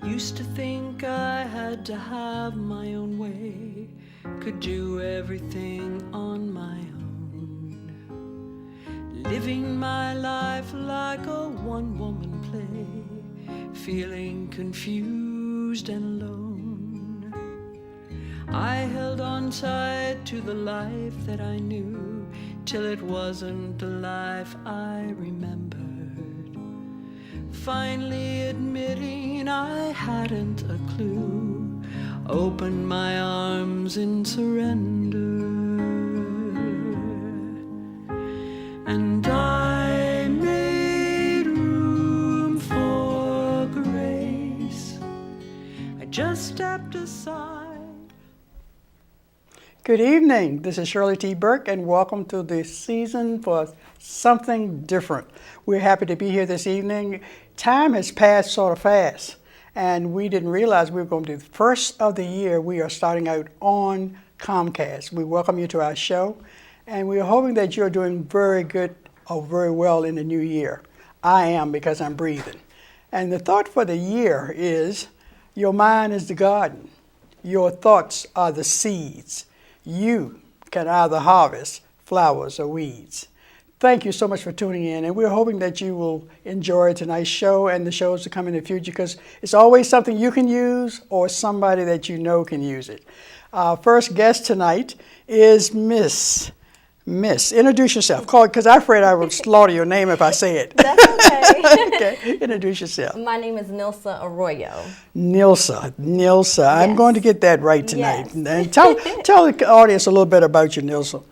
Used to think I had to have my own way, could do everything on my own, living my life like a one-woman play, feeling confused and alone. I held on tight to the life that I knew, till it wasn't the life I remembered, finally admitting I hadn't a clue, opened my arms in surrender, and I made room for grace. I just stepped aside. Good evening, this is Shirley T. Burke, and welcome to the season for something different. We're happy to be here this evening. Time has passed sort of fast, and we didn't realize we were going to do the first of the year. We are starting out on Comcast. We welcome you to our show, and we are hoping that you're doing very good or very well in the new year. I am, because I'm breathing. And the thought for the year is, your mind is the garden. Your thoughts are the seeds. You can either harvest flowers or weeds. Thank you so much for tuning in, and we're hoping that you will enjoy tonight's show and the shows to come in the future, because it's always something you can use or somebody that you know can use it. Our first guest tonight is Miss. Introduce yourself, because I'm afraid I would slaughter your name if I say it. That's okay. Okay, introduce yourself. My name is Nilsa Arroyo. Nilsa. Yes. I'm going to get that right tonight. Yes. And tell the audience a little bit about you, Nilsa.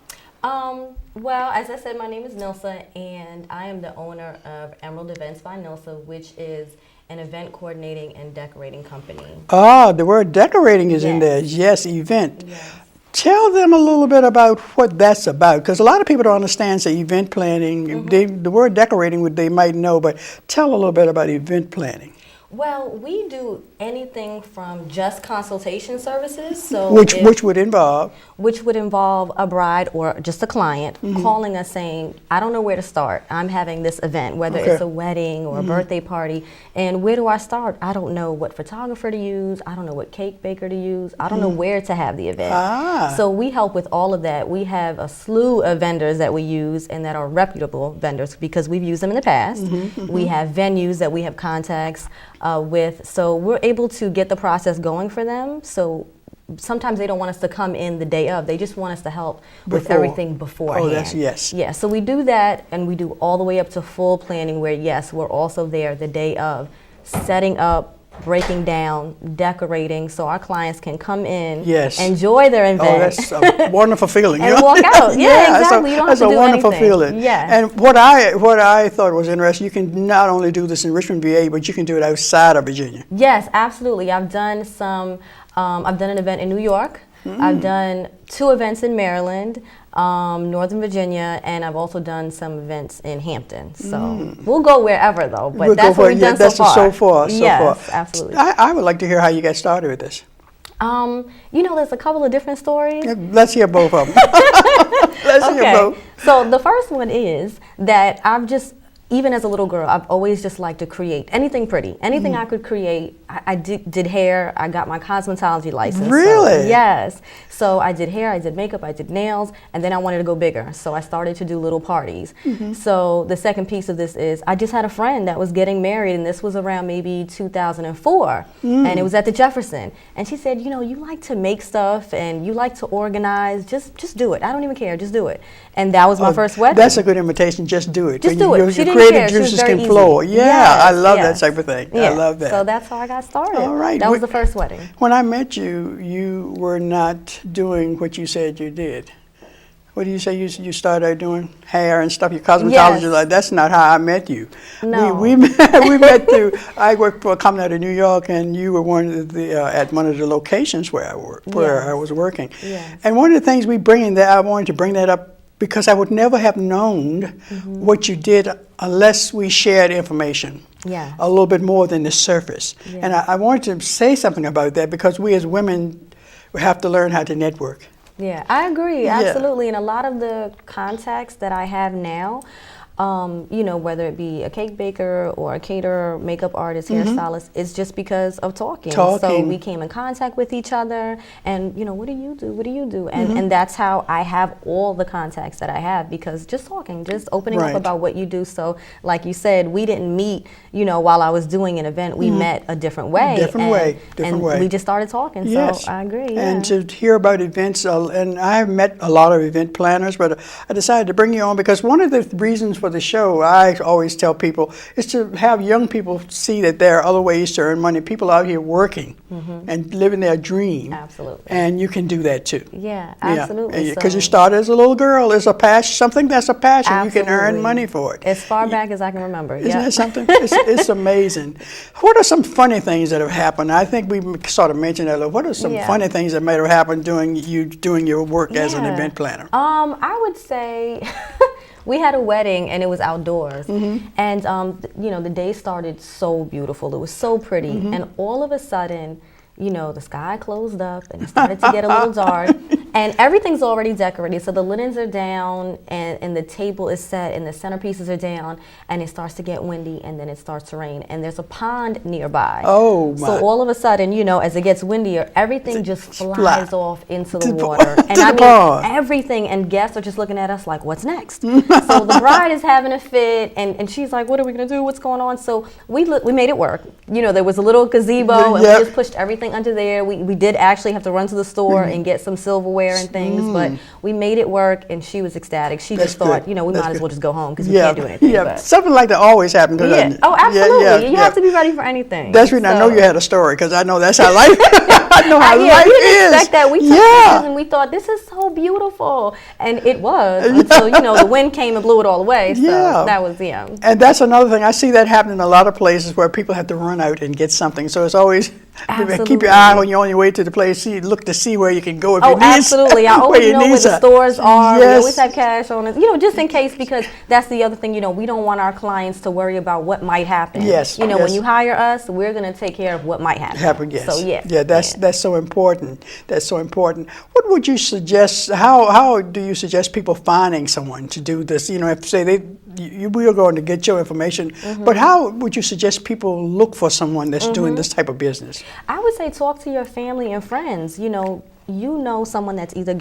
Well, as I said, my name is Nilsa, and I am the owner of Emerald Events by Nilsa, which is an event coordinating and decorating company. Ah, the word decorating is in there. Yes, event. Yes. Tell them a little bit about what that's about, because a lot of people don't understand, say, event planning. The word decorating, they might know, but tell a little bit about event planning. Well, we do anything from just consultation services, so Which would involve? Which would involve a bride or just a client calling us saying, I don't know where to start. I'm having this event, whether it's a wedding or a birthday party, and where do I start? I don't know what photographer to use. I don't know what cake baker to use. I don't know where to have the event. So we help with all of that. We have a slew of vendors that we use and that are reputable vendors because we've used them in the past. We have venues that we have contacts with, so we're able to get the process going for them. So sometimes they don't want us to come in the day of, they just want us to help with everything beforehand. Oh, that's yes. Yeah, so we do that, and we do all the way up to full planning where, yes, we're also there the day of, setting up, breaking down, decorating, so our clients can come in, enjoy their event. Oh, that's a wonderful feeling. And walk out. Yeah, exactly. You don't have to do anything. That's a wonderful feeling. Yeah. And what I thought was interesting, you can not only do this in Richmond, VA, but you can do it outside of Virginia. Yes, absolutely. I've done an event in New York. I've done 2 events in Maryland, Northern Virginia, and I've also done some events in Hampton. So we'll go wherever, though. But that's what we've done so far. So far. Yes, absolutely. I would like to hear how you got started with this. There's a couple of different stories. Let's hear both of them. Let's hear both. So the first one is that even as a little girl, I've always just liked to create anything pretty. Anything I could create. I did hair. I got my cosmetology license. Really? So, yes. So I did hair, I did makeup, I did nails, and then I wanted to go bigger. So I started to do little parties. So the second piece of this is I just had a friend that was getting married, and this was around maybe 2004. And it was at the Jefferson. And she said, you like to make stuff and you like to organize. Just do it. I don't even care. Just do it. And that was my first wedding. That's a good invitation. Just do it. Just do it. She didn't creative care. juices can flow. Yeah, yes, I love that type of thing. Yeah. I love that. So that's how I got started. All right. That was the first wedding. When I met you, you were not doing what you said you did. What do you say you started out doing? Hair and stuff, your cosmetology. Like, that's not how I met you. No. We met through, I worked for a company out of New York, and you were at one of the locations where I was working. Yes. And one of the things I wanted to bring that up because I would never have known what you did unless we shared information. Yeah. A little bit more than the surface. Yeah. And I wanted to say something about that because we as women have to learn how to network. Yeah, I agree, absolutely. And a lot of the contacts that I have now, you know, whether it be a cake baker or a caterer, makeup artist, hairstylist, it's just because of talking. So we came in contact with each other, and, you know, what do you do? What do you do? And that's how I have all the contacts that I have, because just talking, just opening up about what you do. So like you said, we didn't meet, you know, while I was doing an event. We met a different way. Different way. We just started talking. Yes. So I agree. And to hear about events, and I've met a lot of event planners, but I decided to bring you on because one of the reasons for the show, I always tell people, is to have young people see that there are other ways to earn money. People out here working and living their dream. Absolutely. And you can do that too. Yeah, absolutely. Because you started as a little girl. It's a passion, something that's a passion. Absolutely. You can earn money for it. As far back as I can remember. Isn't that something? It's amazing. What are some funny things that have happened? I think we sort of mentioned that. What are some funny things that might have happened doing your work as an event planner? I would say we had a wedding and it was outdoors, and you know, the day started so beautiful. It was so pretty, and all of a sudden, you know, the sky closed up and it started to get a little dark, and everything's already decorated. So the linens are down, and the table is set, and the centerpieces are down, and it starts to get windy, and then it starts to rain, and there's a pond nearby. Oh my! So all of a sudden, you know, as it gets windier, everything just flies off into the water, and I mean everything. And guests are just looking at us like, "What's next?" So the bride is having a fit, and she's like, "What are we gonna do? What's going on?" So we made it work. You know, there was a little gazebo, and we just pushed everything under there. We did actually have to run to the store and get some silverware and things, but we made it work, and she was ecstatic. She just thought, you know, we might as well just go home because we can't do anything. Yeah, something like that always happens. Oh, absolutely. You have to be ready for anything. That's when I know you had a story, because I know that's how life. I know how life we is. Didn't expect that. We took pictures and we thought, this is so beautiful, and it was until, you know, the wind came and blew it all away. So that was And that's another thing. I see that happen in a lot of places where people have to run out and get something. So it's always keep your eye when you're on your way to the place. Look to see where you can go if you need. Absolutely. I always know where the stores are. We always have cash on us, you know, just in case, because that's the other thing. You know, we don't want our clients to worry about what might happen. Yes. You know, when you hire us, we're going to take care of what might happen. Yes. So that's so important. That's so important. What would you suggest? How do you suggest people finding someone to do this? You know, if say we are going to get your information, but how would you suggest people look for someone that's doing this type of business? I would say talk to your family and friends. You know someone that's either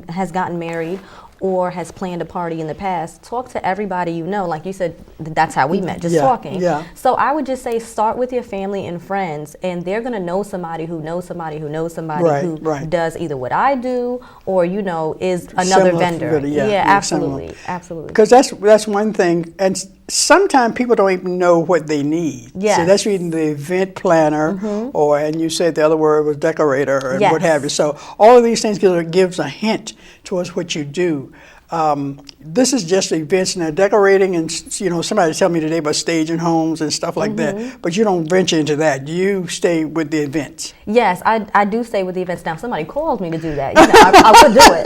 has gotten married or has planned a party in the past. Talk to everybody you know. Like you said, that's how we met, just talking. Yeah. So I would just say start with your family and friends, and they're going to know somebody who knows somebody who knows somebody who does either what I do or, you know, is another vendor. Absolutely. Because that's one thing, and sometimes people don't even know what they need. So that's reading the event planner, and you said the other word was decorator and what have you. So all of these things gives a hint towards what you do. This is just events and decorating, and you know, somebody tell me today about staging homes and stuff like that, but you don't venture into that. You stay with the events. Yes, I do stay with the events. Now, if somebody calls me to do that, you know, I would do it.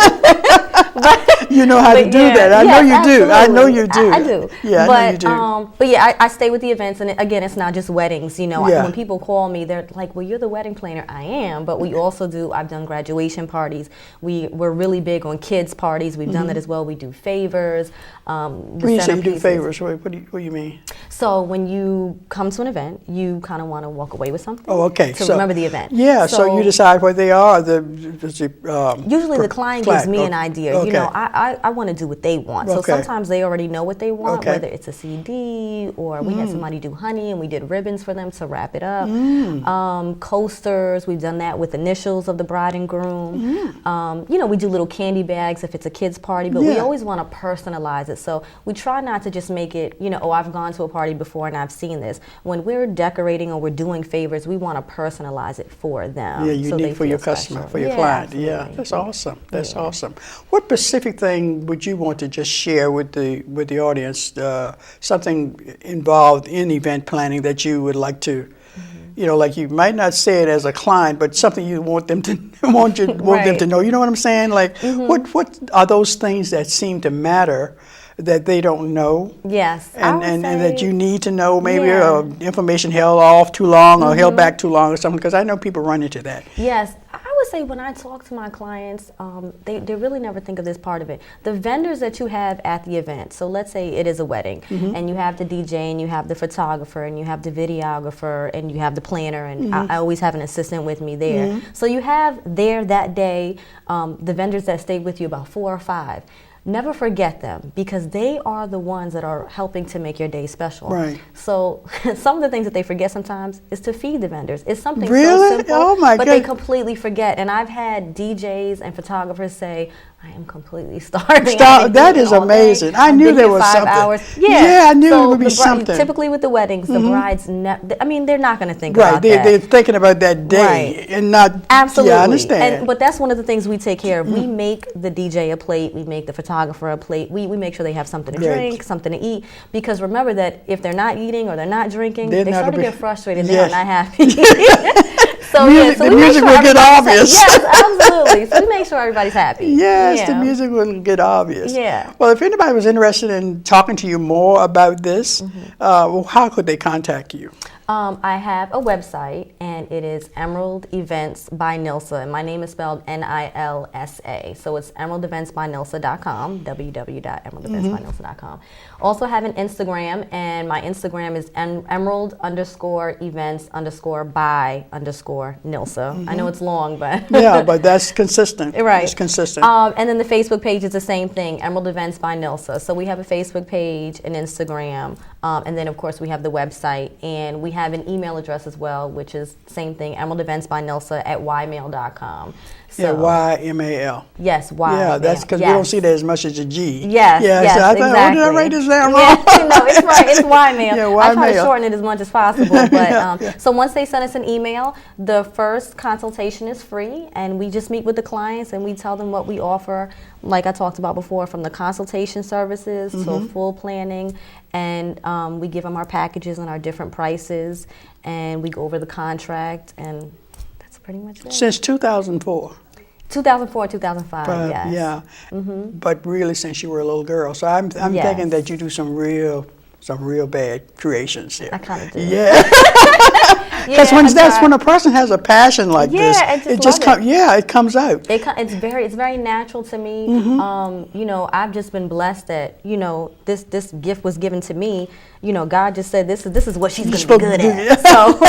But, you know how to do that. I know you do. I know you do. I do. Yeah, I know you do. But yeah, I stay with the events, and again, it's not just weddings. You know, when people call me, they're like, "Well, you're the wedding planner." I am, but we also do. I've done graduation parties. We're really big on kids parties. We've done that as well. We do favors. When you say you do favors, what do you mean? So when you come to an event, you kind of want to walk away with something. Oh, okay. To remember the event. Yeah. So you decide what they are. Usually the client gives me an idea. Okay. You know, I want to do what they want. So sometimes they already know what they want, whether it's a CD or we had somebody do honey and we did ribbons for them to wrap it up. Coasters, we've done that with initials of the bride and groom. You know, we do little candy bags if it's a kid's party, but we always want to personalize it. So we try not to just make it, you know, oh, I've gone to a party before and I've seen this. When we're decorating or we're doing favors, we want to personalize it for them. Yeah, unique for your customer, for your client. Absolutely. Yeah, that's awesome. That's awesome. What specific thing would you want to just share with the audience? Something involved in event planning that you would like to, you know, like you might not say it as a client, but something you want them to want them to know. You know what I'm saying? Like, what are those things that seem to matter that they don't know? Yes, and that you need to know, maybe information held off too long or held back too long or something, because I know people run into that. Yes, I would say when I talk to my clients, they really never think of this part of it. The vendors that you have at the event, so let's say it is a wedding, and you have the DJ, and you have the photographer, and you have the videographer, and you have the planner, and I always have an assistant with me there. So you have there that day the vendors that stayed with you, about 4 or 5. Never forget them, because they are the ones that are helping to make your day special. Right. So some of the things that they forget sometimes is to feed the vendors. It's something really? so simple, oh my but God. they completely forget. And I've had DJs and photographers say, I am completely starving. That is amazing. I knew there was 5 something. Hours. Yeah, I knew so it would be something. Typically with the weddings, the brides, I mean, they're not going to think Right, about that. they're thinking about that day and not. Absolutely. Yeah, I understand. But that's one of the things we take care of. We make the DJ a plate. We make the photographer a plate. We make sure they have something to drink, something to eat. Because remember that if they're not eating or they're not drinking, they start to get frustrated. They're not happy. So the music will get obvious. Yes, absolutely. So we make sure everybody's happy. Yes, the music will get obvious. Yeah. Well, if anybody was interested in talking to you more about this, how could they contact you? I have a website, and it is Emerald Events by Nilsa, and my name is spelled Nilsa. So it's emeraldeventsbynilsa.com, www.emeraldeventsbynilsa.com. Also have an Instagram, and my Instagram is emerald_events_by_Nilsa. I know it's long, but yeah, but that's consistent. Right. It's consistent. And then the Facebook page is the same thing, Emerald Events by Nilsa. So we have a Facebook page, an Instagram, and then of course we have the website, and we have an email address as well, which is same thing, emeraldeventsbynilsa@ymail.com. So, YMAL. Yes, Y. Yeah, that's because we don't see that as much as a G. Yes, yes, so I thought, exactly. did I write this down wrong? No, it's right. It's Y-mail. Yeah, I try to Y-mail. shorten it as much as possible. But so once they send us an email, the first consultation is free, and we just meet with the clients and we tell them what we offer. Like I talked about before, from the consultation services to full planning, and we give them our packages and our different prices, and we go over the contract, and that's pretty much it. Since 2004. 2004, 2005, yes. Yeah, but really since you were a little girl. So I'm thinking that you do some real bad creations here. I kind of do. Yeah. Because that's when a person has a passion like this, it just comes. Yeah, it comes out. It's very natural to me. You know, I've just been blessed that this gift was given to me. You know, God just said this is what she's going to be good at. So,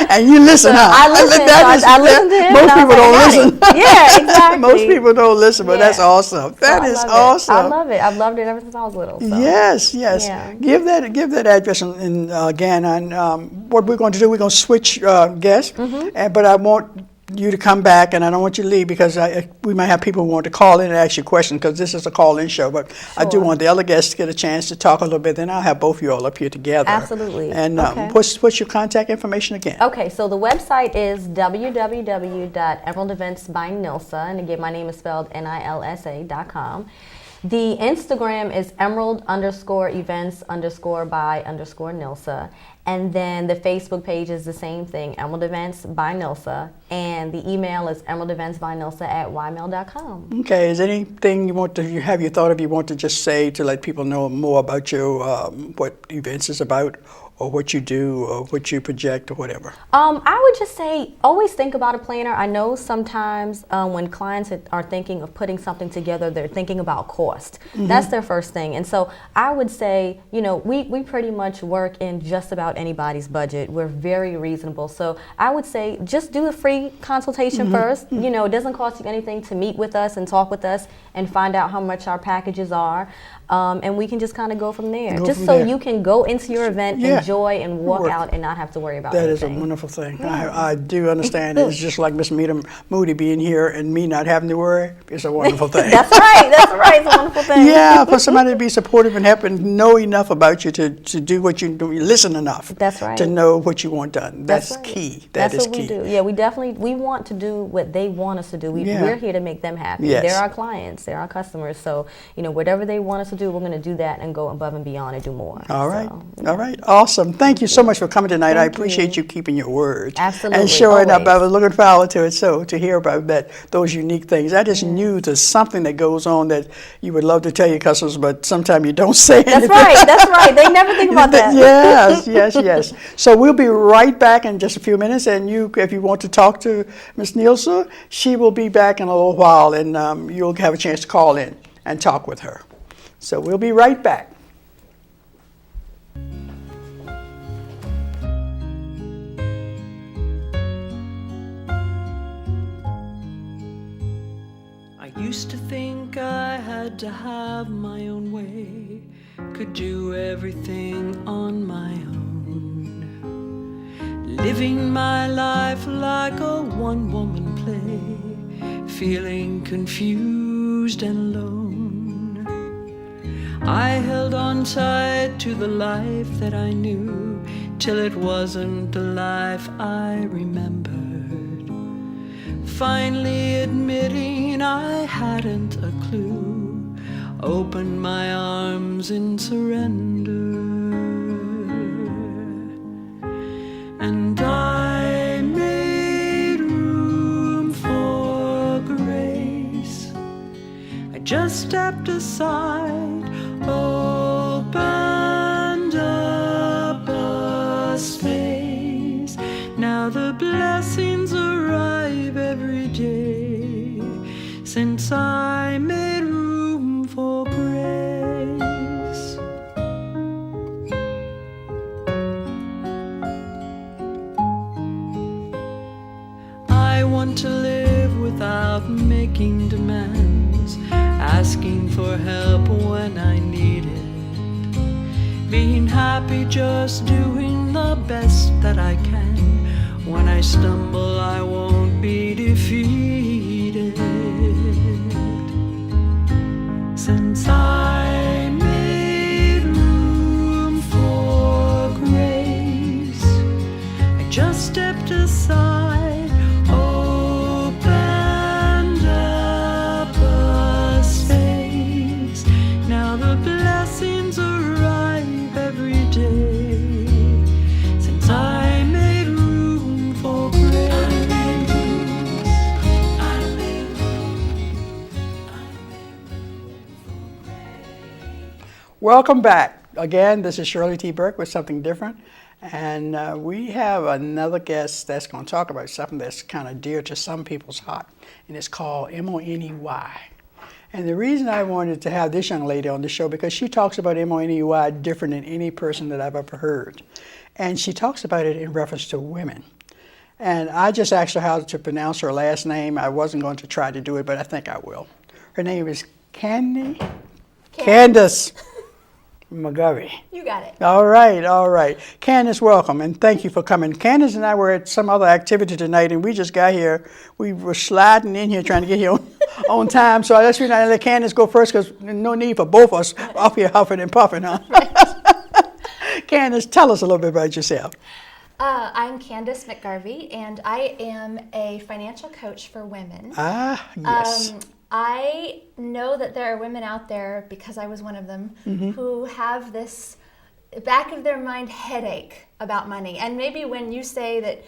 and you listen, huh? I listen. I listen to him. Most people don't listen. Yeah, exactly. Most people don't listen, but that's awesome. That is awesome. I love it. I've loved it ever since I was little. So. Yes. Yeah. Give that address, and again, on what we're going to do. We're going to switch guests, but I want you to come back, and I don't want you to leave, because we might have people who want to call in and ask you questions, because this is a call-in show, but I do want the other guests to get a chance to talk a little bit. Then I'll have both of you all up here together. Absolutely. And what's your contact information again? Okay, so the website is www.emeraldeventsbynilsa, and again, my name is spelled Nilsa.com. The Instagram is emerald_events_by_Nilsa. And then the Facebook page is the same thing, Emerald Events by Nilsa. And the email is emeraldeventsbynilsa@ymail.com. Okay, is there anything you want to you want to just say to let people know more about your what events is about, or what you do, or what you project, or whatever? I would just say, always think about a planner. I know sometimes when clients are thinking of putting something together, they're thinking about cost. That's their first thing. And so I would say, we pretty much work in just about anybody's budget. We're very reasonable. So I would say, just do a free consultation first. It doesn't cost you anything to meet with us and talk with us and find out how much our packages are. And we can just kind of go from there. You can go into your event, enjoy, and walk out and not have to worry about anything. That is a wonderful thing. Yeah. I do understand. It's just like Miss Moody being here and me not having to worry. It's a wonderful thing. That's right. It's a wonderful thing. Yeah, for somebody to be supportive and help and know enough about you to do what you do, listen enough. That's right. To know what you want done. That's right. key. That's is what key. we do. Yeah, we want to do what they want us to do. We're here to make them happy. Yes. They're our clients. They're our customers. So, whatever they want us to do, do, we're going to do that and go above and beyond and do more. All right. So, All right. Awesome. Thank you so much for coming tonight. I Thank appreciate you. you keeping your word. Absolutely, And showing up. always. I was looking forward to it, so to hear about those unique things. I just knew there's something that goes on that you would love to tell your customers, but sometimes you don't say anything. That's right. They never think about that. Yes. So we'll be right back in just a few minutes, and if you want to talk to Ms. Nielsen, she will be back in a little while, and you'll have a chance to call in and talk with her. So we'll be right back. I used to think I had to have my own way, could do everything on my own, living my life like a one-woman play, feeling confused and alone. I held on tight to the life that I knew, till it wasn't the life I remembered, finally admitting I hadn't a clue, opened my arms in surrender. And I made room for grace. I just stepped aside, opened up a space. Now the blessings arrive every day, since I made room for grace. I want to live without making demands, asking for help when I need it, being happy just doing the best that I can. When I stumble, I won't be defeated, since I made room for grace. I just stepped aside, opened up a space. Now the blessings arrive every day, since I made room for grace. Welcome back. Again, this is Shirley T. Burke with Something Different. And we have another guest that's going to talk about something that's kind of dear to some people's heart. And it's called M-O-N-E-Y. And the reason I wanted to have this young lady on the show, because she talks about M-O-N-E-Y different than any person that I've ever heard. And she talks about it in reference to women. And I just asked her how to pronounce her last name. I wasn't going to try to do it, but I think I will. Her name is Candace McGovey. You got it. All right. Candace, welcome, and thank you for coming. Candace and I were at some other activity tonight, and we just got here. We were sliding in here trying to get here on time, so let's let Candace go first, because no need for both of us up here huffing and puffing, huh? Candace, tell us a little bit about yourself. I'm Candace McGarvey, and I am a financial coach for women. Ah, yes. I know that there are women out there, because I was one of them, who have this back of their mind headache about money. And maybe when you say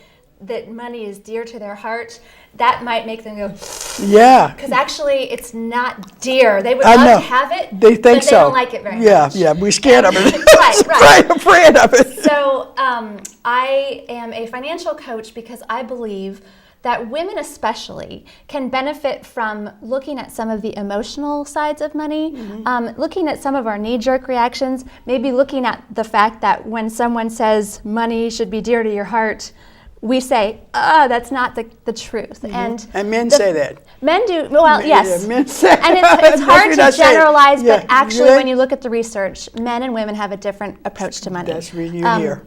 that money is dear to their heart, that might make them go, yeah. Because actually it's not dear. They would love to have it, they think but they don't like it very much. Yeah, we're scared of it. Right. Afraid of it. So I am a financial coach because I believe that women especially can benefit from looking at some of the emotional sides of money, looking at some of our knee-jerk reactions, maybe looking at the fact that when someone says money should be dear to your heart, we say, that's not the truth. And men say that. Men do, well, yes. Yeah, men say and it's hard to generalize, but actually Yeah. when you look at the research, men and women have a different approach to money. That's really here.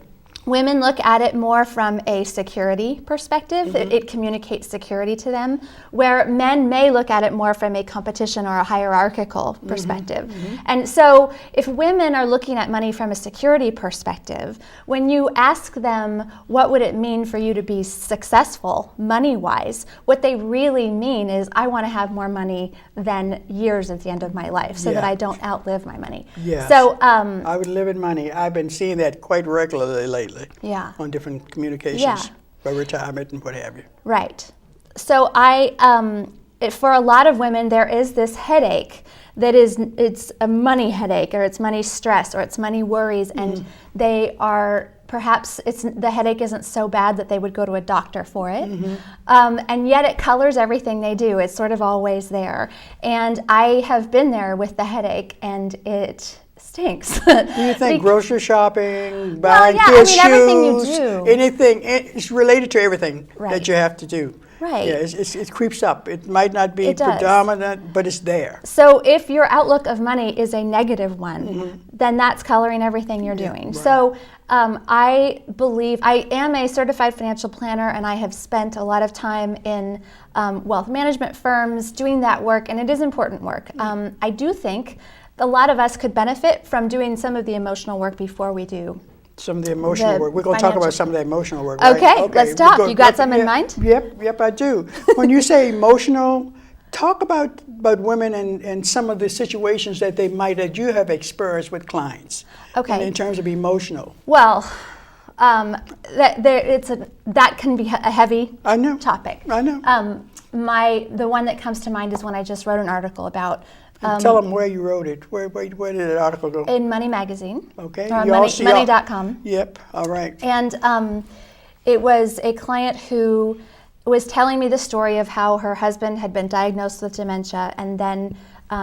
Women look at it more from a security perspective. It communicates security to them, where men may look at it more from a competition or a hierarchical perspective. And so if women are looking at money from a security perspective, when you ask them what would it mean for you to be successful money-wise, what they really mean is, I want to have more money than years at the end of my life so that I don't outlive my money. Yes. So I would live in money. I've been seeing that quite regularly lately. On different communications for retirement and what have you. Right. So for a lot of women, there is this headache that it's a money headache, or it's money stress, or it's money worries, and they are perhaps the headache isn't so bad that they would go to a doctor for it, and yet it colors everything they do. It's sort of always there, and I have been there with the headache, and it stinks. Do you think grocery shopping, buying kids' shoes, everything you do, anything, it's related to everything that you have to do. Right. Yeah, it creeps up. It might not be predominant, but it's there. So if your outlook of money is a negative one, then that's coloring everything you're doing. Right. So I believe I am a certified financial planner, and I have spent a lot of time in wealth management firms doing that work, and it is important work. I do think a lot of us could benefit from doing some of the emotional work before we do some of the emotional work. We're going to talk about some of the emotional work, right? Okay, let's talk. You got some in mind? Yep, I do. When you say emotional, talk about women and some of the situations that you have experienced with clients. Okay. In terms of emotional. Well, that can be a heavy topic. I know. The one that comes to mind is when I just wrote an article about. Tell them where you wrote it. Where did the article go? In Money Magazine. Okay. Or money.com. Yep. All right. And it was a client who was telling me the story of how her husband had been diagnosed with dementia, and then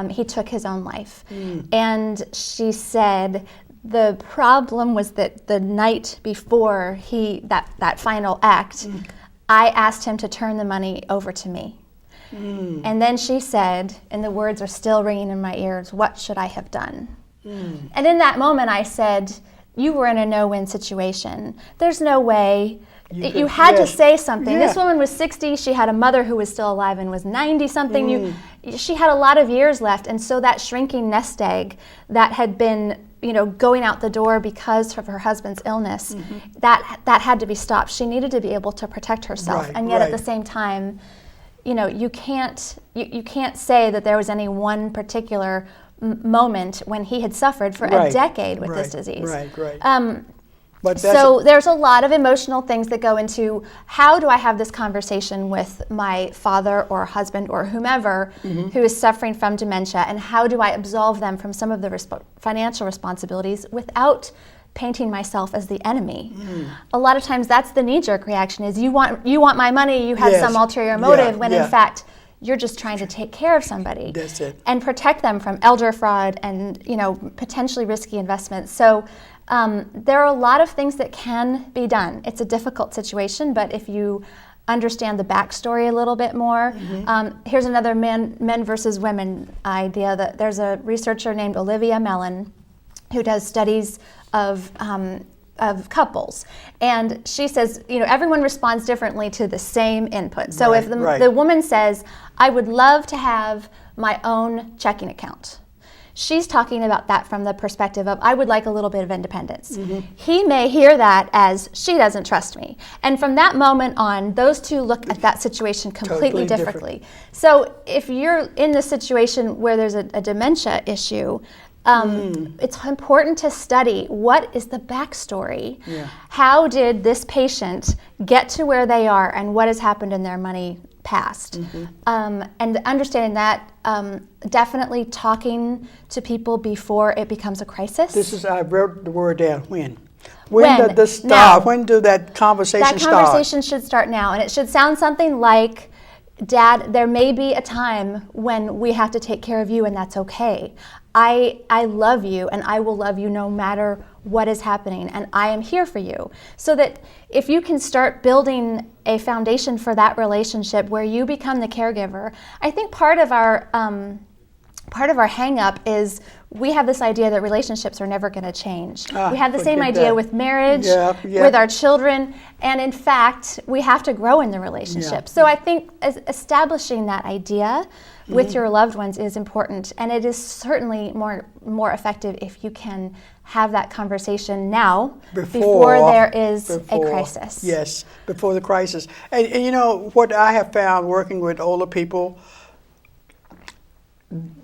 he took his own life. And she said the problem was that the night before that final act, I asked him to turn the money over to me. And then she said, and the words are still ringing in my ears, "What should I have done?" And in that moment I said, you were in a no-win situation. There's no way. You had to say something. Yeah. This woman was 60. She had a mother who was still alive and was 90-something. She had a lot of years left. And so that shrinking nest egg that had been going out the door because of her husband's illness, that had to be stopped. She needed to be able to protect herself. And yet at the same time, you can't say that there was any one particular moment when he had suffered for a decade with this disease. So there's a lot of emotional things that go into how do I have this conversation with my father or husband or whomever who is suffering from dementia, and how do I absolve them from some of the financial responsibilities without painting myself as the enemy. A lot of times that's the knee-jerk reaction, is you want my money, you have some ulterior motive, when in fact you're just trying to take care of somebody. That's it. And protect them from elder fraud and potentially risky investments. So there are a lot of things that can be done. It's a difficult situation, but if you understand the backstory a little bit more, here's another men versus women idea. That there's a researcher named Olivia Mellon who does studies of couples, and she says, everyone responds differently to the same input. So if the woman says, "I would love to have my own checking account," she's talking about that from the perspective of, I would like a little bit of independence. He may hear that as, she doesn't trust me. And from that moment on, those two look at that situation completely differently. So if you're in the situation where there's a dementia issue, it's important to study what is the backstory. How did this patient get to where they are, and what has happened in their money past? And understanding that, definitely talking to people before it becomes a crisis. I wrote the word down, when. When did this start? Now, when did that conversation start? That conversation should start now, and it should sound something like, "Dad, there may be a time when we have to take care of you, and that's okay. I love you, and I will love you no matter what is happening, and I am here for you." So that if you can start building a foundation for that relationship where you become the caregiver, I think part of part of our hang up is we have this idea that relationships are never going to change. We have the same forget idea that. with marriage, Yeah. with our children, and in fact, we have to grow in the relationship. So I think establishing that idea with your loved ones is important, and it is certainly more effective if you can have that conversation now before there is a crisis. Yes, before the crisis. And you know, what I have found working with older people,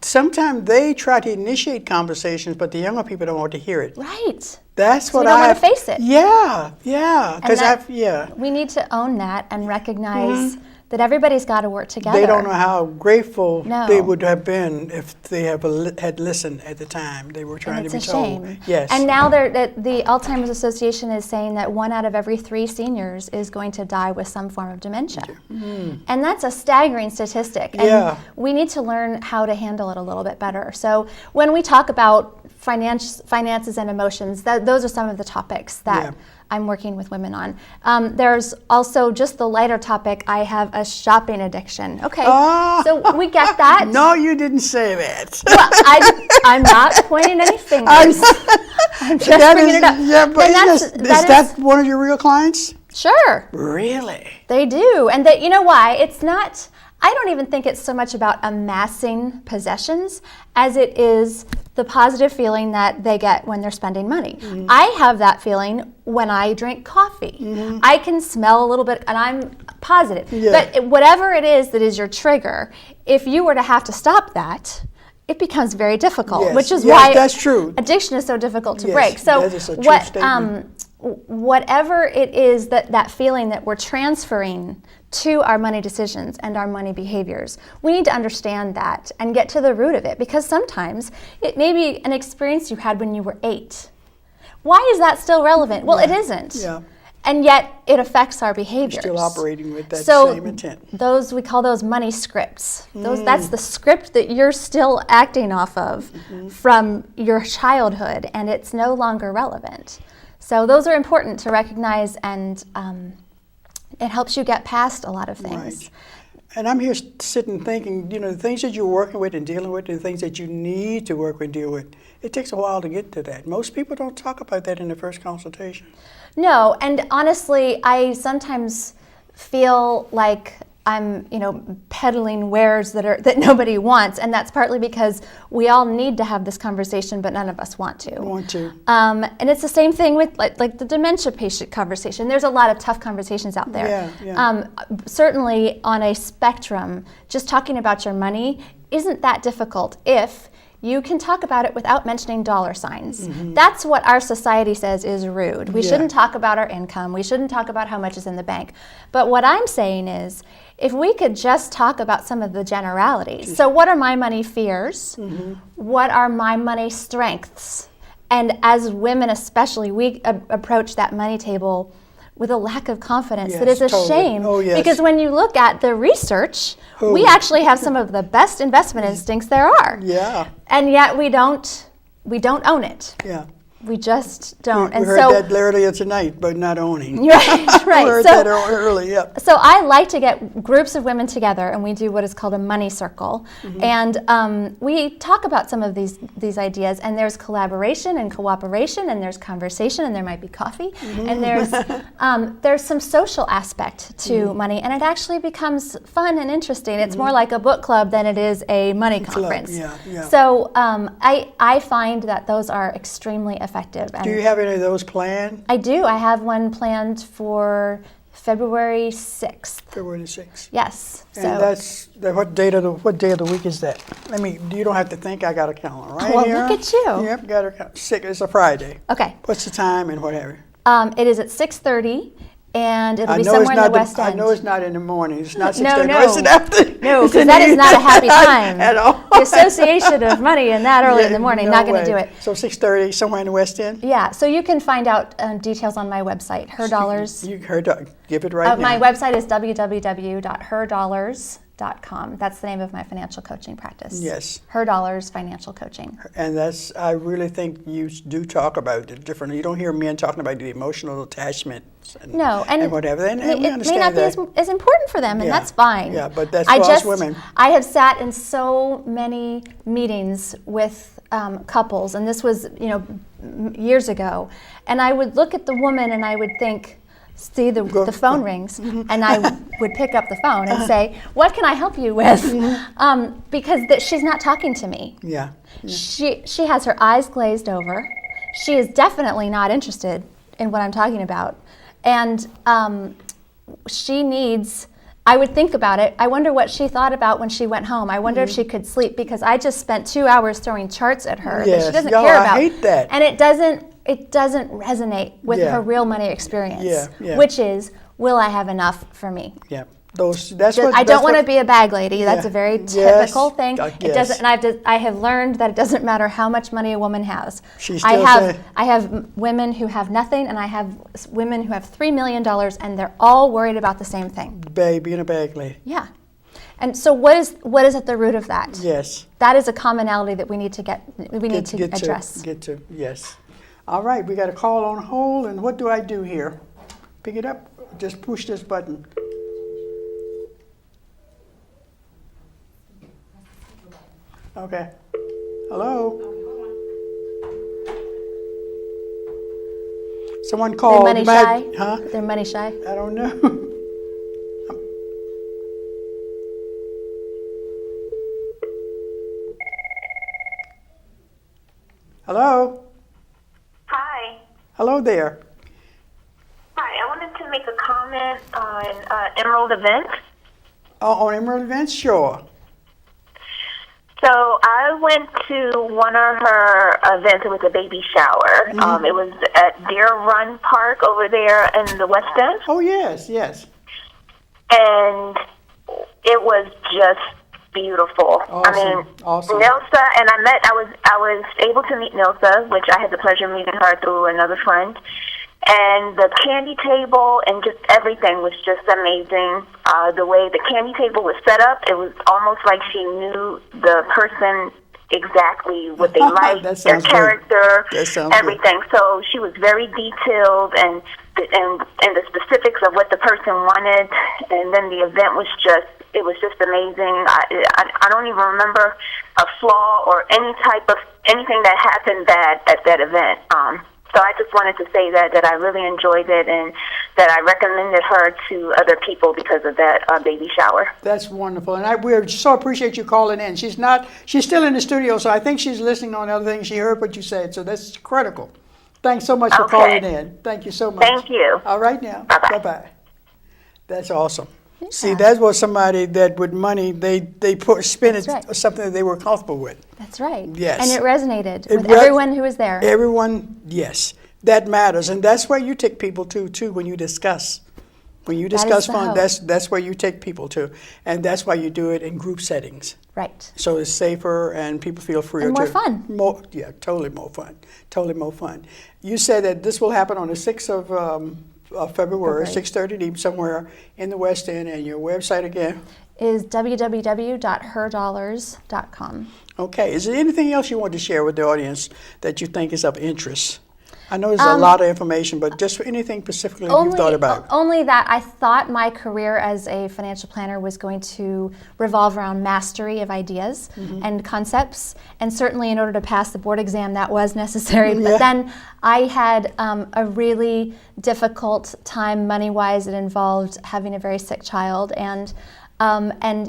sometimes they try to initiate conversations, but the younger people don't want to hear it. Right. That's what we don't want to face it. Yeah. Because we need to own that and recognize that everybody's got to work together. They don't know how grateful No. they would have been if they had listened at the time they were trying And to be it's a told. shame. Yes. And now the Alzheimer's Association is saying that 1 out of every 3 seniors is going to die with some form of dementia. And that's a staggering statistic. And we need to learn how to handle it a little bit better. So when we talk about finances and emotions, those are some of the topics that I'm working with women on. There's also just the lighter topic. I have a shopping addiction. Okay, so we get that. No, you didn't say that. Well, I'm not pointing any fingers. I'm just bringing it up. Yeah, but is that one of your real clients? Sure. Really? They do, and you know why? It's not. I don't even think it's so much about amassing possessions as it is the positive feeling that they get when they're spending money. I have that feeling when I drink coffee. I can smell a little bit, and I'm positive. But whatever it is that is your trigger, if you were to have to stop that, it becomes very difficult, which is why that's true. Addiction is so difficult to break. So that is a true statement. Whatever it is that feeling that we're transferring to our money decisions and our money behaviors, we need to understand that and get to the root of it, because sometimes it may be an experience you had when you were 8. Why is that still relevant? Well, it isn't. Yeah. And yet it affects our behaviors. Still operating with that same intent. We call those money scripts. That's the script that you're still acting off of from your childhood, and it's no longer relevant. So those are important to recognize, and it helps you get past a lot of things. Right. And I'm here sitting thinking, you know, the things that you're working with and dealing with, and the things that you need to work and deal with, it takes a while to get to that. Most people don't talk about that in the first consultation. No, and honestly, I sometimes feel like I'm, peddling wares that nobody wants, and that's partly because we all need to have this conversation, but none of us want to. And it's the same thing with like the dementia patient conversation. There's a lot of tough conversations out there. Certainly on a spectrum, just talking about your money isn't that difficult if you can talk about it without mentioning dollar signs. That's what our society says is rude. We shouldn't talk about our income. We shouldn't talk about how much is in the bank. But what I'm saying is, if we could just talk about some of the generalities. So what are my money fears? What are my money strengths? And as women especially, we approach that money table with a lack of confidence that is a shame. Because when you look at the research, we actually have some of the best investment instincts there are. And yet we don't own it. We just don't. We heard that earlier tonight, but not owning. Right. We heard that early, So I like to get groups of women together, and we do what is called a money circle. And we talk about some of these ideas, and there's collaboration and cooperation, and there's conversation, and there might be coffee, and there's some social aspect to money, and it actually becomes fun and interesting. It's more like a book club than it is a money conference. So I find that those are extremely effective. And do you have any of those planned? I do. I have one planned for February 6th. February 6th. Yes. And that's what day of the week is that? You don't have to think. I got a calendar right here. Well, look at you. Yep, got a calendar. It's a Friday. Okay. What's the time and what have you? It is at 6:30. And it'll be somewhere in the West End. I know it's not in the morning. It's not 6:30. No. It's in the afternoon. No, because that is not a happy time. At all. The association of money and that early in the morning, not going to do it. So 6:30, somewhere in the West End? Yeah, so you can find out details on my website, Her Dollars. Give it right now. My website is www.herdollars.com. HerDollars.com. That's the name of my financial coaching practice. Yes. Her Dollars Financial Coaching. And I really think you do talk about it differently. You don't hear men talking about the emotional attachment and whatever. And we it may understand not be as important for them, and that's fine. Yeah, but that's for us women. I have sat in so many meetings with couples, and this was, years ago, and I would look at the woman and I would think, see the phone rings, and I would pick up the phone and say, what can I help you with? Because she's not talking to me. Yeah. She has her eyes glazed over. She is definitely not interested in what I'm talking about. And she needs, I would think about it. I wonder what she thought about when she went home. I wonder if she could sleep, because I just spent 2 hours throwing charts at her that she doesn't care about. I hate that. And it doesn't resonate with her real money experience, which is, will I have enough for me? Yeah. I don't want to be a bag lady. That's a very typical thing. It doesn't, and I have learned that it doesn't matter how much money a woman has. I have women who have nothing, and I have women who have $3 million, and they're all worried about the same thing. Being a bag lady. Yeah. And so what is at the root of that? Yes. That is a commonality that we need to address. Get to, yes. All right, we got a call on hold, and what do I do here? Pick it up, just push this button. Okay. Hello? Someone called. They're money shy? Huh? They're money shy? I don't know. Hello? Hi. Hello there. Hi, I wanted to make a comment on Emerald Events. Oh, on Emerald Events? Sure. So I went to one of her events. It was a baby shower. It was at Deer Run Park over there in the West End. Oh, yes. And it was just beautiful. Awesome. Nilsa, and I was able to meet Nilsa, which I had the pleasure of meeting her through another friend. And the candy table and just everything was just amazing. The way the candy table was set up, it was almost like she knew the person exactly what they liked, their character, everything. Good. So she was very detailed and the specifics of what the person wanted. And then the event was just amazing. I don't even remember a flaw or anything that happened bad at that event. So I just wanted to say that I really enjoyed it, and that I recommended her to other people because of that baby shower. That's wonderful, and we so appreciate you calling in. She's still in the studio, so I think she's listening on other things. She heard what you said, so that's critical. Thanks so much for calling in. Thank you so much. Thank you. All right now. Bye-bye. Bye-bye. That's awesome. Yeah. See, that was somebody that with money, they spent it something that they were comfortable with. That's right. Yes. And it resonated with everyone who was there. Everyone, yes. That matters. And that's where you take people to when you discuss. When you discuss fun, that's where you take people to. And that's why you do it in group settings. Right. So it's safer and people feel freer and more fun. Totally more fun. Totally more fun. You said that this will happen on the 6th of February, 6:30 somewhere in the West End, and your website again? Is www.herdollars.com. Okay. Is there anything else you want to share with the audience that you think is of interest? I know there's a lot of information, but just anything specifically you've thought about? Only that I thought my career as a financial planner was going to revolve around mastery of ideas and concepts. And certainly in order to pass the board exam, that was necessary. But then I had a really difficult time money-wise. It involved having a very sick child. And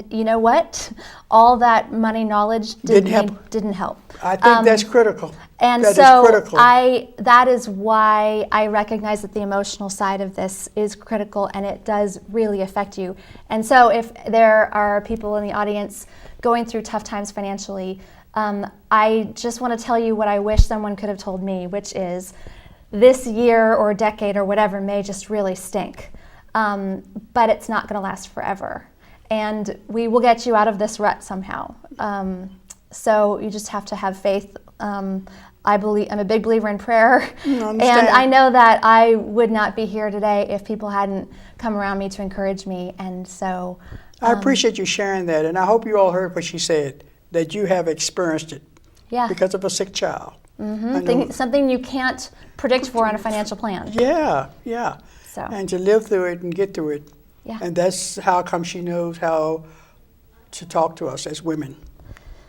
you know what? All that money knowledge didn't help. I think that's critical. And that is why I recognize that the emotional side of this is critical, and it does really affect you. And so if there are people in the audience going through tough times financially, I just want to tell you what I wish someone could have told me, which is this year or decade or whatever may just really stink, but it's not going to last forever. And we will get you out of this rut somehow. So you just have to have faith. I'm a big believer in prayer. And I know that I would not be here today if people hadn't come around me to encourage me. And so I appreciate you sharing that, and I hope you all heard what she said, that you have experienced it Yeah. because of a sick child. Something you can't predict for on a financial plan. Yeah, yeah. So. And to live through it and get through it. Yeah. And that's how come she knows how to talk to us as women,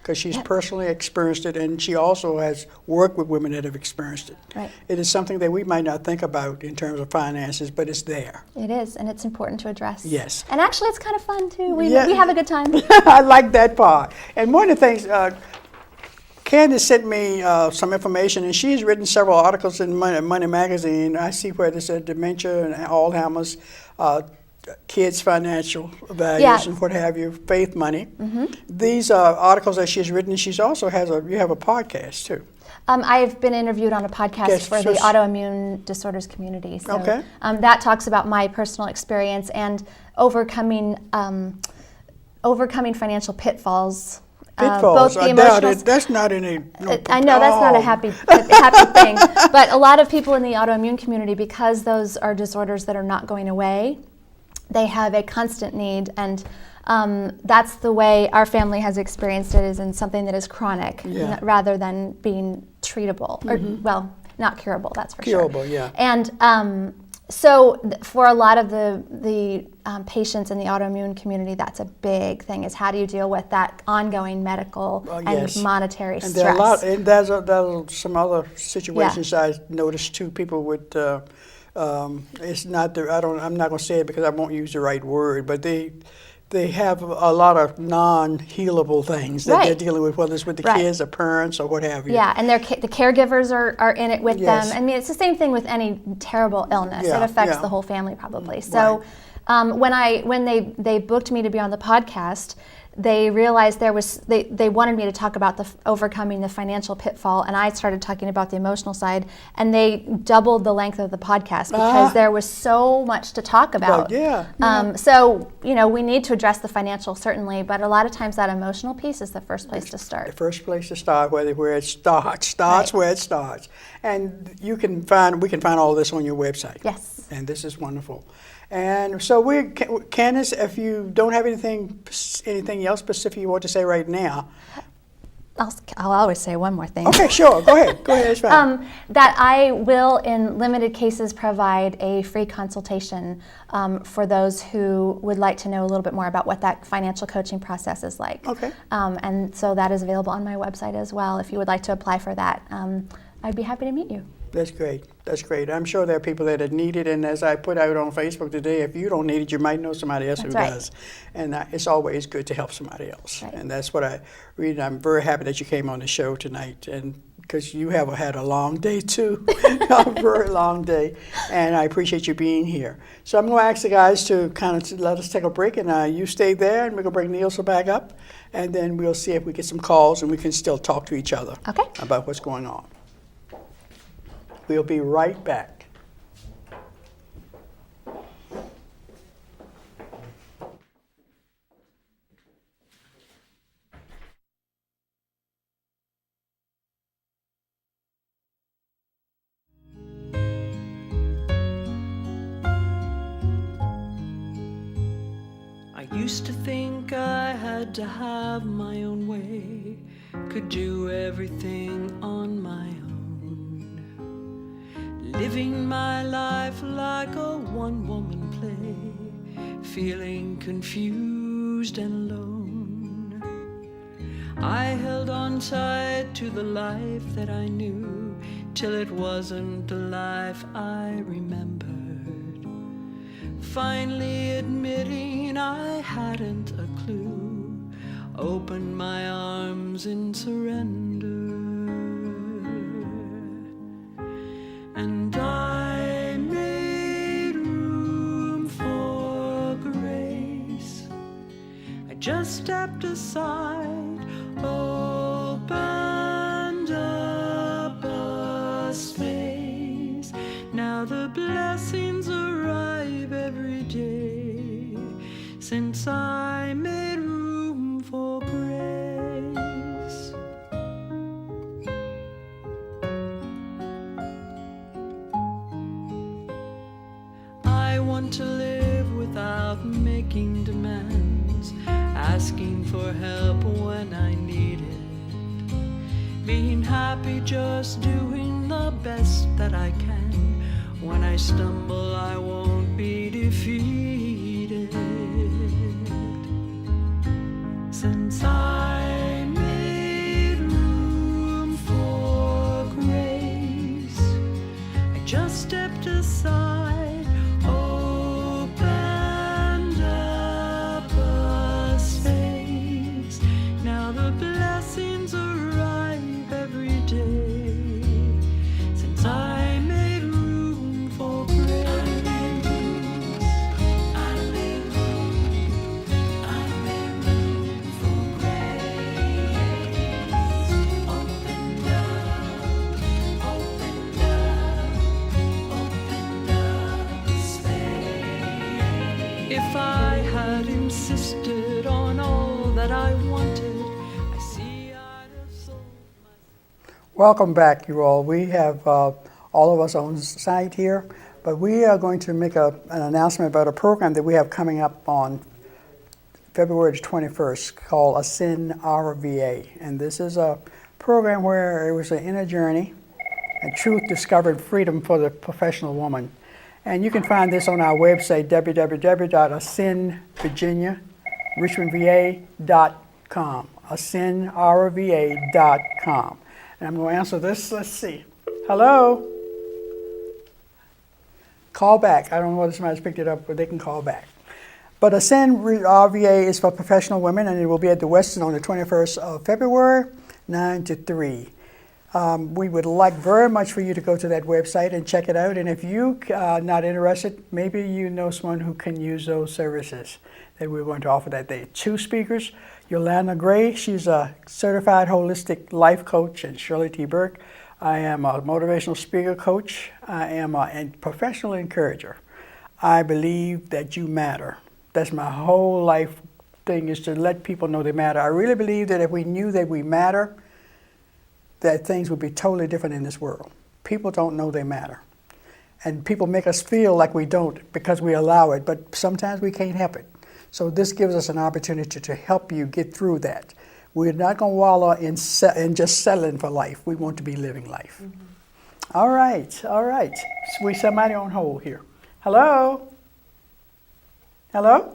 because she's personally experienced it, and she also has worked with women that have experienced it. Right. It is something that we might not think about in terms of finances, but it's there. It is, and it's important to address. Yes. And actually, it's kind of fun too. We Yeah. have a good time. I like that part. And one of the things, Candace sent me some information, and she's written several articles in Money Magazine. I see where this said dementia and Alzheimer's, kids' financial values and what have you, faith money. These are articles that she's written. She's also you have a podcast too. I've been interviewed on a podcast Yes, for the autoimmune disorders community. So, Okay. That talks about my personal experience and overcoming financial pitfalls. Pitfalls. Both the I doubt emotional. it. That's not any. No, I know that's not a happy thing, but a lot of people in the autoimmune community, because those are disorders that are not going away, they have a constant need, and that's the way our family has experienced it, is in something that is chronic rather than being treatable, or well, not curable. That's for sure. Curable, yeah. And so for a lot of the patients in the autoimmune community, that's a big thing, is how do you deal with that ongoing medical and monetary and stress. There's some other situations I noticed too. People with it's not I'm not going to say it because I won't use the right word, but they have a lot of non-healable things that they're dealing with, whether it's with the kids or parents or what have you. Yeah, and the caregivers are in it with them. I mean, it's the same thing with any terrible illness. It affects the whole family probably. So when they booked me to be on the podcast, they realized they wanted me to talk about overcoming the financial pitfall, and I started talking about the emotional side, and they doubled the length of the podcast because there was so much to talk about. So we need to address the financial, certainly, but a lot of times that emotional piece is the first place to start. The first place to start, where it starts where it starts, and we can find all this on your website. Yes. And this is wonderful. And so Candace, if you don't have anything else specific you want to say right now. I'll always say one more thing. Okay, sure. Go ahead. It's fine. That I will, in limited cases, provide a free consultation for those who would like to know a little bit more about what that financial coaching process is like. Okay. And so that is available on my website as well. If you would like to apply for that, I'd be happy to meet you. That's great. I'm sure there are people that need it, and as I put out on Facebook today, if you don't need it, you might know somebody else who does. And it's always good to help somebody else. Right. And that's what I'm very happy that you came on the show tonight, and because you have had a long day too, a very long day, and I appreciate you being here. So I'm going to ask the guys to kind of let us take a break, and you stay there, and we're going to bring Nielsa back up, and then we'll see if we get some calls, and we can still talk to each other about what's going on. We'll be right back. I used to think I had to have my own way, could do everything on my own. Living my life like a one-woman play, feeling confused and alone. I held on tight to the life that I knew, till it wasn't the life I remembered. Finally admitting I hadn't a clue, opened my arms in surrender. And I made room for grace. I just stepped aside, opened up a space. Now the blessings arrive every day, since I made room for grace. I want to live without making demands, calls, asking for help when I need it, being happy just doing the best that I can. When I stumble, I won't be defeated. Since I made room for grace, I just stepped aside, opened up a space. Now the blessings arrive every day. Since I made room for grace, I made room for grace. Opened up space. If I had insisted on all that I wanted, I see I'd have sold myself. Welcome back, you all. We have all of us on site here, but we are going to make an announcement about a program that we have coming up on February 21st called Ascend Our VA. And this is a program where it was an inner journey, a truth discovered freedom for the professional woman. And you can find this on our website, www.ascendvirginiarichmondva.com, ascendourva.com. And I'm going to answer this. Let's see. Hello? Call back. I don't know whether somebody's picked it up, but they can call back. But Ascend RVA is for professional women, and it will be at the Westin on the 21st of February, 9 to 3. We would like very much for you to go to that website and check it out. And if you are not interested, maybe you know someone who can use those services that we're going to offer that day. 2 speakers, Yolanda Gray, she's a certified holistic life coach, and Shirley T. Burke. I am a motivational speaker coach. I am a professional encourager. I believe that you matter. That's my whole life thing, is to let people know they matter. I really believe that if we knew that we matter, that things would be totally different in this world. People don't know they matter. And people make us feel like we don't because we allow it, but sometimes we can't help it. So this gives us an opportunity to help you get through that. We're not going to wallow in just settling for life. We want to be living life. Mm-hmm. All right. We somebody on hold here. Hello? Hello?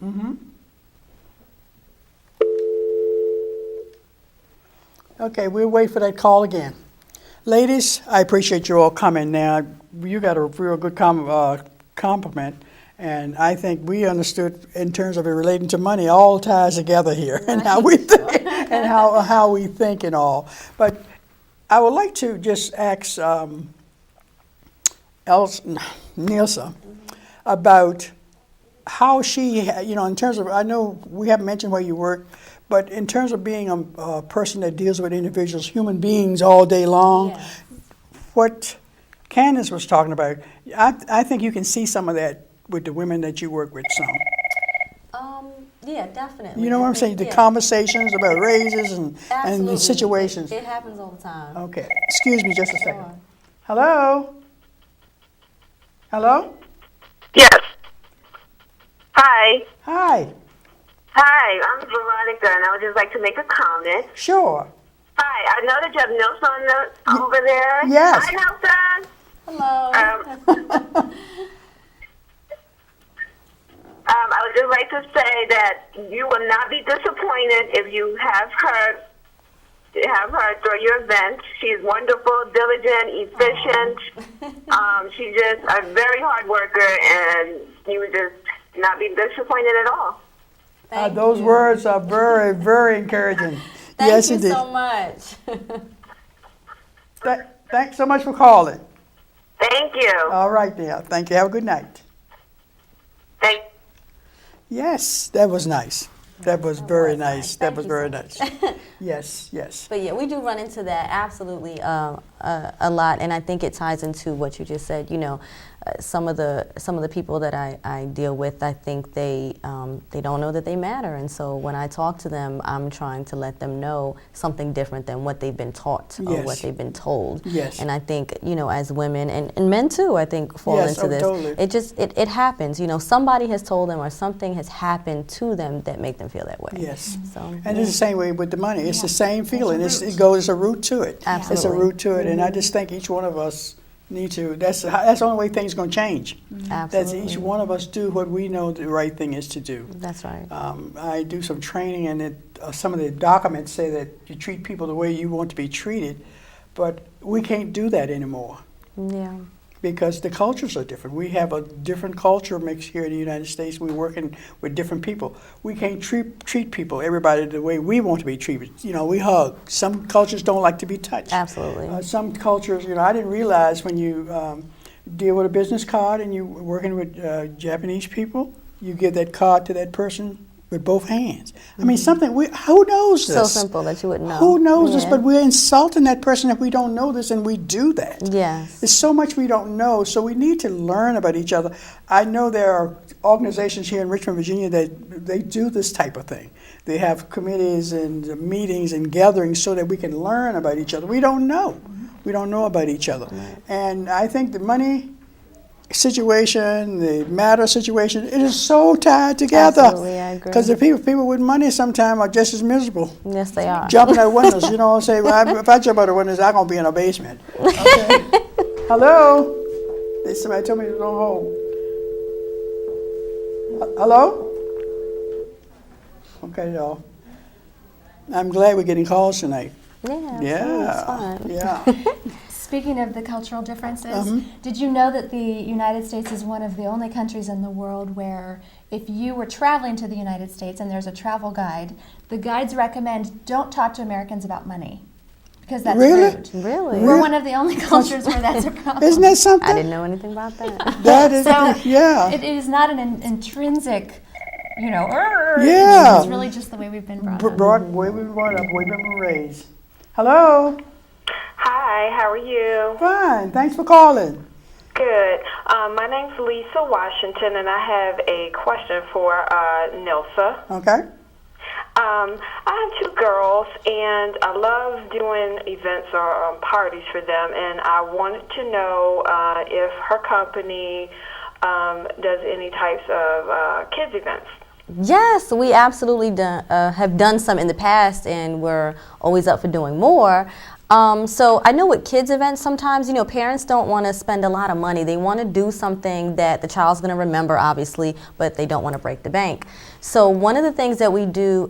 Mm-hmm. Okay, we'll wait for that call again. Ladies, I appreciate you all coming. Now, you got a real good compliment, and I think we understood in terms of it relating to money, all ties together here, and how we think, and how we think and all. But I would like to just ask Nilsa about how she, in terms of, I know we haven't mentioned where you work, but in terms of being a person that deals with individuals, human beings all day long, yes. What Candace was talking about, I think you can see some of that with the women that you work with some. Yeah, definitely. You know what I'm saying? The conversations about raises and the situations. It happens all the time. Okay. Excuse me just a second. Sure. Hello? Hello? Yes. Hi. Hi. Hi, I'm Veronica, and I would just like to make a comment. Sure. Hi, I know that you have Nelson over there. Yes. Hi, Nelson. Hello. I would just like to say that you will not be disappointed if you have her through your event. She's wonderful, diligent, efficient. She's just a very hard worker, and you would just not be disappointed at all. Those words are very, very encouraging. Thank you so much. Thanks so much for calling. Thank you. All right, dear. Thank you. Have a good night. Thank you. Yes, that was nice. That was very nice. That was very nice. Yes. But yeah, we do run into that absolutely a lot, and I think it ties into what you just said. some of the people that I deal with, I think they don't know that they matter, and so when I talk to them, I'm trying to let them know something different than what they've been taught or what they've been told. Yes. And I think, as women and men too, I think fall into this. Totally. It happens. Somebody has told them or something has happened to them that make them feel that way. Yes. So, and it's the same way with the money. It's the same feeling. It goes a root to it. Absolutely. It's a root to it, and I just think each one of us need to. That's the only way things are going to change. Absolutely. That's each one of us do what we know the right thing is to do. That's right. I do some training, and some of the documents say that you treat people the way you want to be treated, but we can't do that anymore. Yeah. Because the cultures are different. We have a different culture mix here in the United States. We're working with different people. We can't treat people, everybody, the way we want to be treated. We hug. Some cultures don't like to be touched. Absolutely. Some cultures, I didn't realize when you deal with a business card and you're working with Japanese people, you give that card to that person with both hands. I mean, who knows this? So simple that you wouldn't know. Who knows this? But we're insulting that person if we don't know this, and we do that. Yes. There's so much we don't know, so we need to learn about each other. I know there are organizations here in Richmond, Virginia, that they do this type of thing. They have committees and meetings and gatherings so that we can learn about each other. We don't know. We don't know about each other. And I think the money situation, the matter situation, it is so tied together. Absolutely, I agree. Because the people with money sometimes are just as miserable. Yes, they are. Jumping out windows, say, well, if I jump out of windows, I'm going to be in a basement. Okay. Hello? Somebody told me to go home. Hello? Okay, y'all. I'm glad we're getting calls tonight. Yeah, it's fun. Yeah. Speaking of the cultural differences, did you know that the United States is one of the only countries in the world where if you were traveling to the United States and there's a travel guide, the guides recommend don't talk to Americans about money because that's rude. Really? We're one of the only cultures where that's a problem. Isn't that something? I didn't know anything about that. That is, it is not an intrinsic, Yeah. It's really just the way we've been brought up. Way we've been brought up, way we've been raised. Hello? Hi, how are you? Fine, thanks for calling. Good. My name's Lisa Washington, and I have a question for Nilsa. Okay. I have two girls, and I love doing events or parties for them, and I wanted to know if her company does any types of kids events. Yes, we absolutely have done some in the past, and we're always up for doing more. So I know with kids events sometimes, parents don't want to spend a lot of money. They want to do something that the child's going to remember, obviously, but they don't want to break the bank. So one of the things that we do,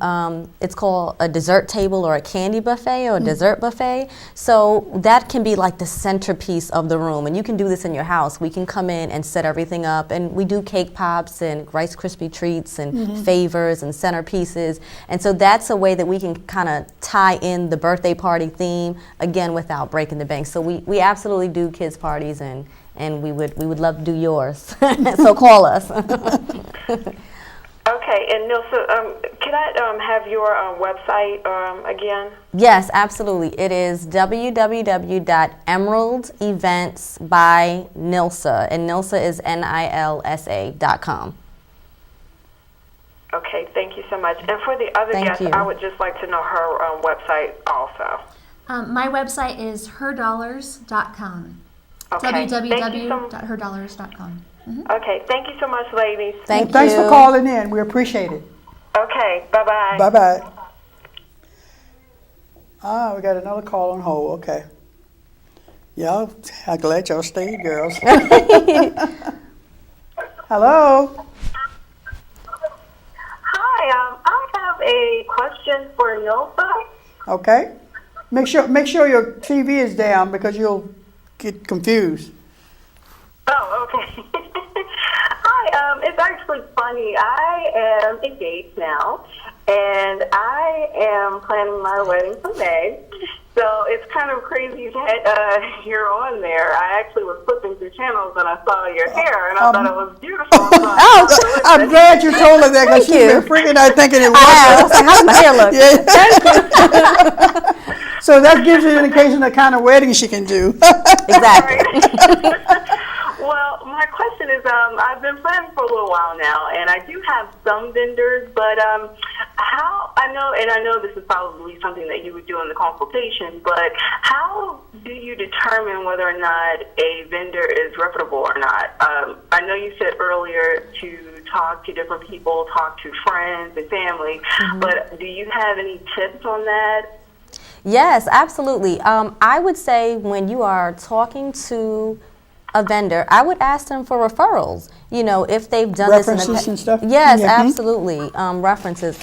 it's called a dessert table or a candy buffet or a dessert buffet. So that can be like the centerpiece of the room, and you can do this in your house. We can come in and set everything up, and we do cake pops and Rice Krispie treats and favors and centerpieces. And so that's a way that we can kind of tie in the birthday party theme, again, without breaking the bank. So we absolutely do kids parties, and we would love to do yours. So call us. Okay, and Nilsa, can I have your website again? Yes, absolutely. It is www.emeraldevents.by.Nilsa, and Nilsa is NILSA.com. Okay, thank you so much. And for the other guest, I would just like to know her website also. My website is herdollars.com. Okay. www.herdollars.com. Okay, thank you so much, ladies. Thanks for calling in. We appreciate it. Okay, bye-bye. Bye-bye. We got another call on hold. Okay. Y'all, I'm glad y'all stayed, girls. Hello? Hi, I have a question for Nilsa. Okay. Make sure your TV is down because you'll get confused. Oh, okay. Hi, it's actually funny. I am engaged now, and I am planning my wedding for May. So it's kind of crazy that you're on there. I actually was flipping through channels and I saw your hair, and I thought it was beautiful. So I'm glad you told her that because she's been freaking out thinking it was. How's my hair look? Yeah. Thank you. So that gives you an indication of the kind of wedding she can do. Exactly. Well, my question is, I've been planning for a little while now, and I do have some vendors, but I know this is probably something that you would do in the consultation, but how do you determine whether or not a vendor is reputable or not? I know you said earlier to talk to different people, talk to friends and family, but do you have any tips on that? Yes, absolutely. I would say when you are talking to a vendor, I would ask them for referrals. You know, if they've done references this in the and stuff. Yes, absolutely. References.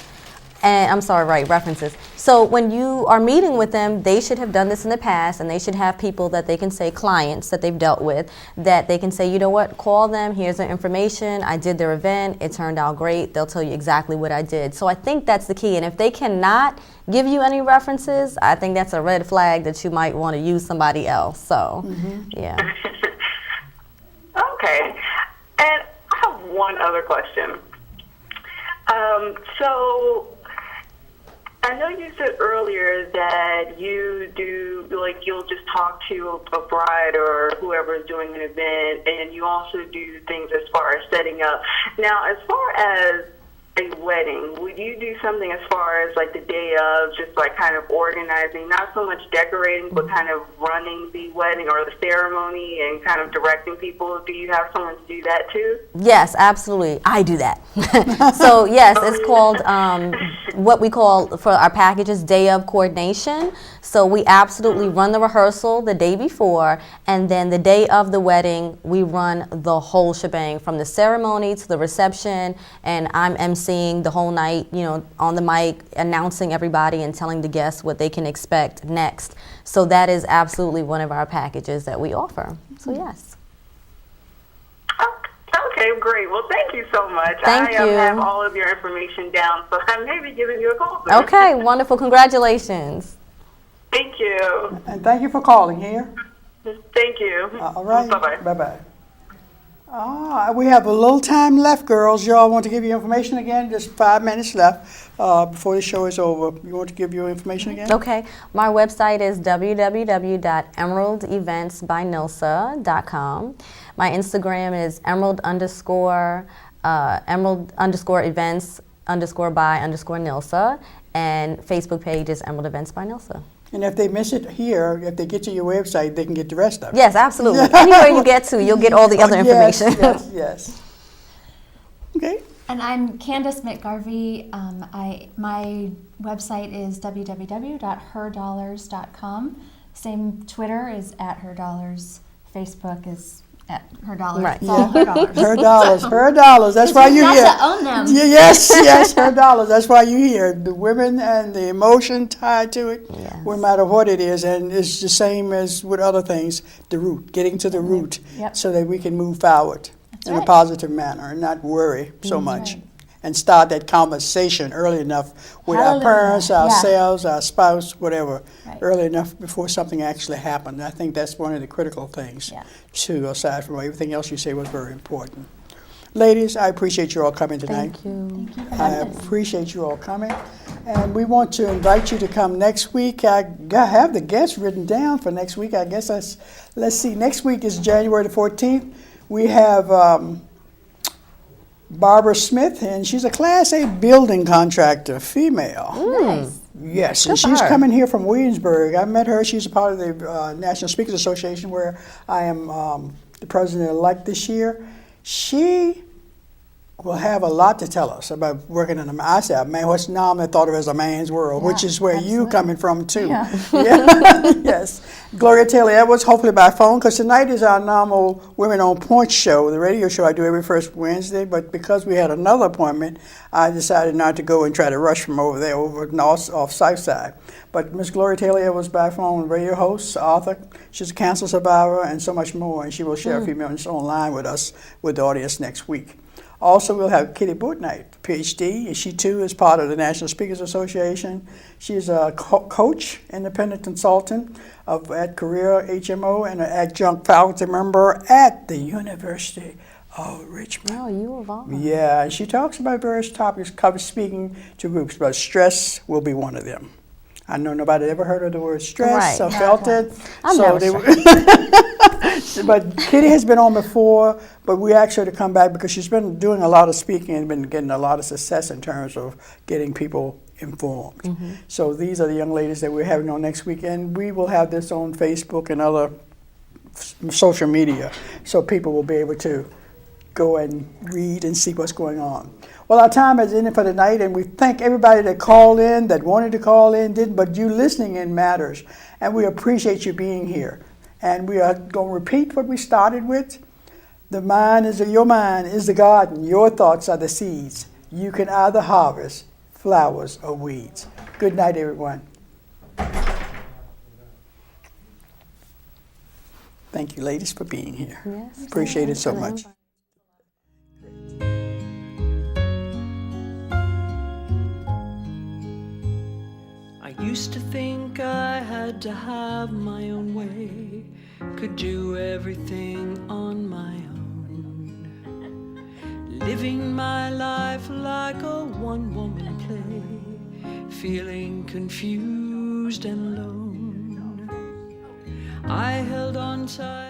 And references. So when you are meeting with them, they should have done this in the past, and they should have people that they can say, clients that they've dealt with, that they can say, you know what, call them, here's their information, I did their event, it turned out great, they'll tell you exactly what I did. So I think that's the key, and if they cannot give you any references, I think that's a red flag that you might want to use somebody else. So, yeah. Okay. And I have one other question. So I know you said earlier that you do, like, you'll just talk to a bride or whoever is doing an event, and you also do things as far as setting up. Now, as far as a wedding, would you do something as far as like the day of, just like kind of organizing, not so much decorating, but kind of running the wedding or the ceremony and kind of directing people? Do you have someone to do that too? Yes, absolutely. I do that. So yes, it's called what we call for our packages day of coordination. So we absolutely run the rehearsal the day before, and then the day of the wedding we run the whole shebang from the ceremony to the reception, and I'm emceeing the whole night, you know, on the mic, announcing everybody and telling the guests what they can expect next. So that is absolutely one of our packages that we offer. So yes. Okay, great. Well, thank you so much. Thank you. I have all of your information down, so I may be giving you a call soon. Okay, wonderful. Congratulations. Thank you. And thank you for calling here. Thank you. All right. Bye-bye. Bye-bye. We have a little time left, girls. Y'all want to give you information again? Just 5 minutes left before the show is over. You want to give your information again? Okay. My website is www.emeraldeventsbynilsa.com. My Instagram is emerald_events_by_Nilsa, and Facebook page is Emerald Events by Nilsa. And if they miss it here, if they get to your website, they can get the rest of it. Yes, absolutely. Anywhere you get to, you'll get all the other information. Yes. Okay. And I'm Candace McGarvey. My website is www.herdollars.com. Same Twitter is @herdollars. Facebook is @herdollars. Right. It's all her dollars. Her dollars. That's why you're here. Not to own them. Yes, her dollars. That's why you're here. The women and the emotion tied to it, no matter what it is, and it's the same as with other things. The root, getting to the root, so that we can move forward in a positive manner and not worry so much. Right. And start that conversation early enough with our parents, ourselves, our spouse, whatever, early enough before something actually happened. I think that's one of the critical things, too, aside from everything else you say was very important. Ladies, I appreciate you all coming tonight. Thank you. I appreciate you all coming. And we want to invite you to come next week. I have the guests written down for next week. I guess let's see, next week is January the 14th. We have Barbara Smith, and she's a Class A building contractor, female. Nice. Yes, and she's coming here from Williamsburg. I met her. She's a part of the National Speakers Association, where I am the president-elect this year. She will have a lot to tell us about working in a, I said, man, what's normally thought of as a man's world, which is where you coming from, too. Yes. Gloria Taylor Edwards, hopefully by phone, because tonight is our normal Women on Point show, the radio show I do every first Wednesday, but because we had another appointment, I decided not to go and try to rush from over there, off South Side. But Miss Gloria Taylor Edwards by phone, radio host, author, she's a cancer survivor, and so much more, and she will share a few minutes online with us, with the audience next week. Also, we'll have Kitty Bootnight, PhD. She, too, is part of the National Speakers Association. She's a coach, independent consultant at Career HMO, and an adjunct faculty member at the University of Richmond. Oh, you of all. Yeah, and she talks about various topics, speaking to groups, but stress will be one of them. I know nobody ever heard of the word stress Right. or felt it. I'm so never they But Kitty has been on before, but we asked her to come back because she's been doing a lot of speaking and been getting a lot of success in terms of getting people informed. Mm-hmm. So these are the young ladies that we're having on next weekend. We will have this on Facebook and other social media so people will be able to go and read and see what's going on. Well, our time is ended for tonight, and we thank everybody that called in, that wanted to call in, didn't, but you listening in matters, and we appreciate you being here. And we are going to repeat what we started with. Your mind is the garden. Your thoughts are the seeds. You can either harvest flowers or weeds. Good night, everyone. Thank you, ladies, for being here. Yes, Appreciate it so much. I used to think I had to have my own way, could do everything on my own, living my life like a one-woman play, feeling confused and alone. I held on tight.